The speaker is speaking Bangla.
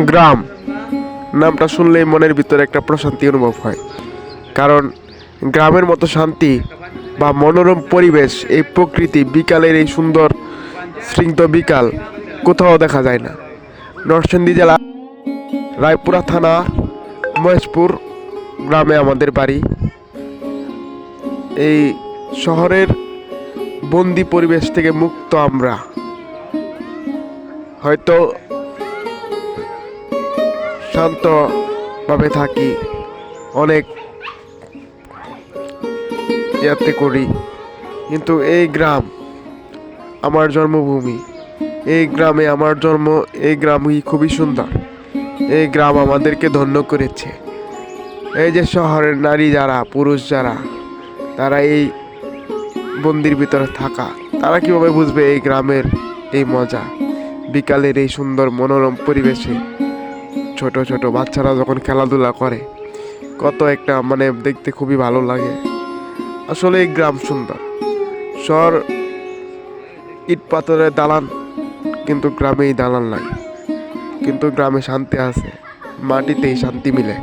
গ্রাম নামটা শুনলেই মনের ভিতরে একটা প্রশান্তি অনুভব হয়। কারণ গ্রামের মতো শান্তি বা মনোরম পরিবেশ, এই প্রকৃতি, বিকালের এই সুন্দর স্নিগ্ধ বিকাল কোথাও দেখা যায় না। নরসিংদী জেলা রায়পুরা থানা মহেশপুর গ্রামে আমাদের বাড়ি। এই শহরের বন্দি পরিবেশ থেকে মুক্ত আমরা। হয়তো শান্তভাবে থাকি, অনেক ইয়াতে করি, কিন্তু এই গ্রাম আমার জন্মভূমি। এই গ্রামে আমার জন্ম। এই গ্রামই খুবই সুন্দর। এই গ্রাম আমাদেরকে ধন্য করেছে। এই যে শহরের নারী যারা, পুরুষ যারা, তারা এই বন্দির ভিতরে থাকা, তারা কিভাবে বুঝবে এই গ্রামের এই মজা, বিকালের এই সুন্দর মনোরম পরিবেশে ছোট ছোট বাচ্চারা যখন খেলাধুলা করে, কত একটা দেখতে খুবই ভালো লাগে। আসলে এই গ্রাম সুন্দর। শহর ইট পাথরের দালান, কিন্তু গ্রামেই দালান লাগে। কিন্তু গ্রামে শান্তি আছে, মাটিতেই শান্তি মিলে।